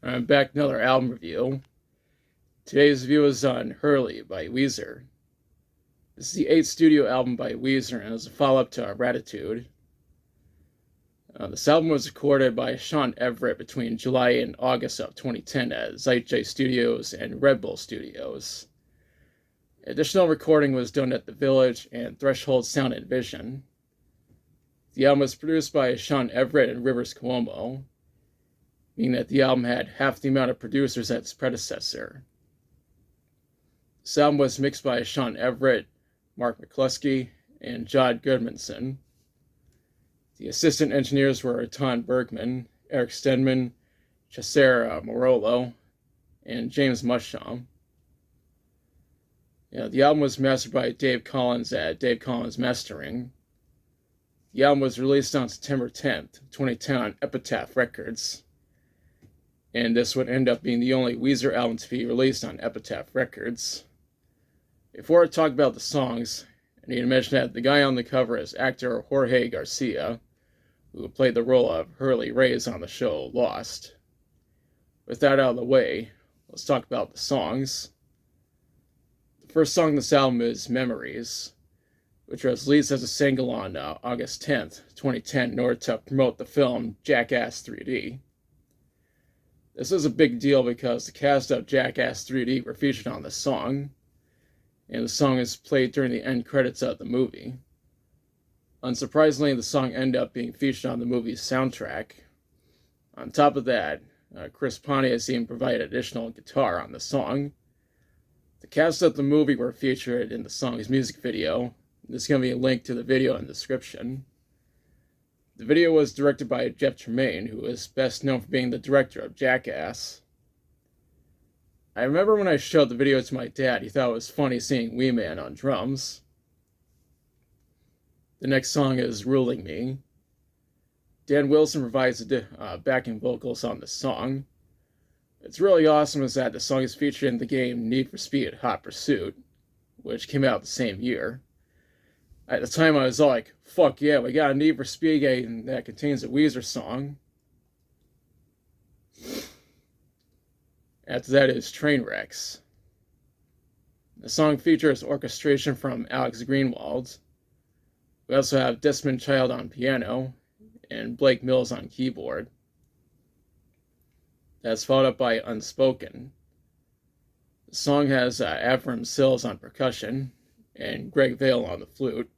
I'm back with another album review. Today's review is on Hurley by Weezer. This is the 8th studio album by Weezer and is a follow-up to Gratitude. This album was recorded by Sean Everett between July and August of 2010 at Zeitgeist Studios and Red Bull Studios. Additional recording was done at The Village and Threshold Sound and Vision. The album was produced by Sean Everett and Rivers Cuomo, meaning that the album had half the amount of producers as its predecessor. This album was mixed by Sean Everett, Mark McCluskey, and Jod Goodmanson. The assistant engineers were Ton Bergman, Eric Stedman, Cesare Morolo, and James Musham. The album was mastered by Dave Collins at Dave Collins Mastering. The album was released on September 10th, 2010 on Epitaph Records. And this would end up being the only Weezer album to be released on Epitaph Records. Before I talk about the songs, I need to mention that the guy on the cover is actor Jorge Garcia, who played the role of Hurley Reyes on the show Lost. With that out of the way, let's talk about the songs. The first song on this album is Memories, which was released as a single on August 10th, 2010 in order to promote the film Jackass 3D. This is a big deal because the cast of Jackass 3D were featured on the song, and the song is played during the end credits of the movie. Unsurprisingly, the song ended up being featured on the movie's soundtrack. On top of that, Chris Pontius even provided additional guitar on the song. The cast of the movie were featured in the song's music video. There's going to be a link to the video in the description. The video was directed by Jeff Tremaine, who is best known for being the director of Jackass. I remember when I showed the video to my dad, he thought it was funny seeing Wee Man on drums. The next song is Ruling Me. Dan Wilson provides the backing vocals on the song. It's really awesome is that the song is featured in the game Need for Speed Hot Pursuit, which came out the same year. At the time, I was all like, fuck yeah, we got a Need for Speed game that contains a Weezer song. After that is Trainwrecks. The song features orchestration from Alex Greenwald. We also have Desmond Child on piano and Blake Mills on keyboard. That's followed up by Unspoken. The song has Avram Sills on percussion and Greg Vale on the flute.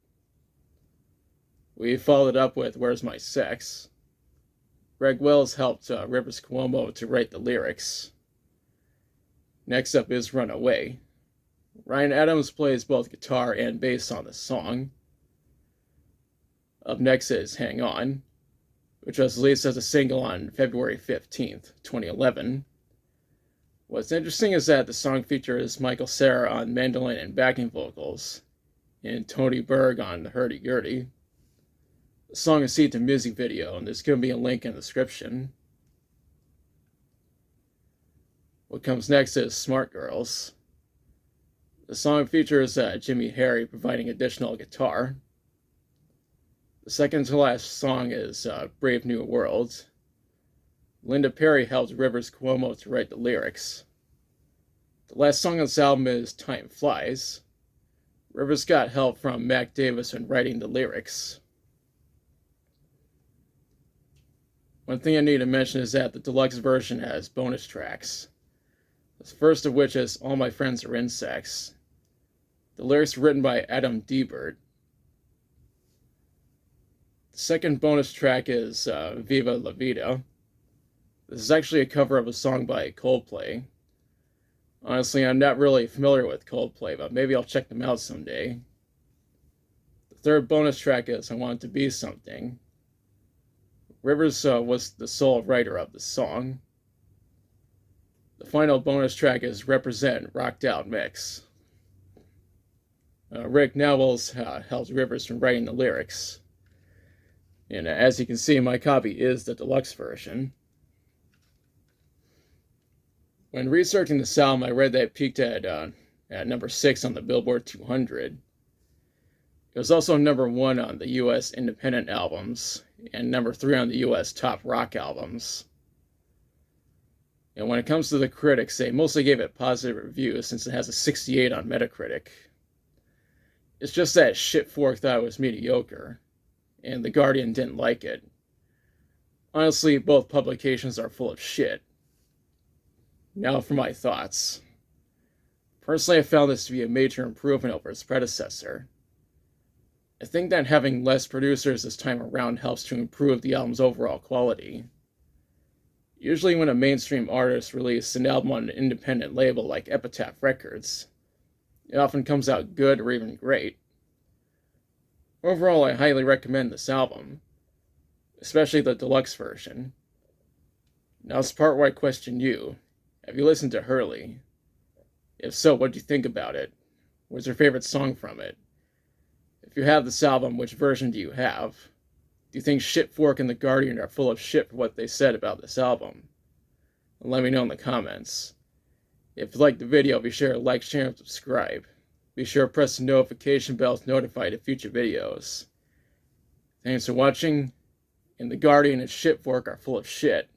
We followed up with Where's My Sex. Greg Wells helped Rivers Cuomo to write the lyrics. Next up is Runaway. Ryan Adams plays both guitar and bass on the song. Up next is Hang On, which was released as a single on February 15th, 2011. What's interesting is that the song features Michael Cera on mandolin and backing vocals, and Tony Berg on the hurdy-gurdy. The song is seen to music video, and there's going to be a link in the description. What comes next is Smart Girls. The song features Jimmy Harry providing additional guitar. The second to last song is Brave New World. Linda Perry helped Rivers Cuomo to write the lyrics. The last song on this album is Time Flies. Rivers got help from Mac Davis when writing the lyrics. One thing I need to mention is that the deluxe version has bonus tracks. The first of which is All My Friends Are Insects. The lyrics were written by Adam Diebert. The second bonus track is Viva La Vida. This is actually a cover of a song by Coldplay. Honestly, I'm not really familiar with Coldplay, but maybe I'll check them out someday. The third bonus track is I Want It to Be Something. Rivers was the sole writer of the song. The final bonus track is Represent Rocked Out Mix. Rick Nowels helped Rivers from writing the lyrics. And as you can see, my copy is the deluxe version. When researching this album, I read that it peaked at number 6 on the Billboard 200. It was also number 1 on the U.S. independent albums, and number 3 on the U.S. top rock albums. And when it comes to the critics, they mostly gave it positive reviews since it has a 68 on Metacritic. It's just that Shitfork thought it was mediocre, and The Guardian didn't like it. Honestly, both publications are full of shit. Now for my thoughts. Personally, I found this to be a major improvement over its predecessor. I think that having less producers this time around helps to improve the album's overall quality. Usually when a mainstream artist releases an album on an independent label like Epitaph Records, it often comes out good or even great. Overall, I highly recommend this album, especially the deluxe version. Now it's the part where I question you. Have you listened to Hurley? If so, what do you think about it? What's your favorite song from it? If you have this album, which version do you have? Do you think Shitfork and The Guardian are full of shit for what they said about this album? Let me know in the comments. If you liked the video, be sure to like, share, and subscribe. Be sure to press the notification bell to notify of future videos. Thanks for watching, and The Guardian and Shitfork are full of shit.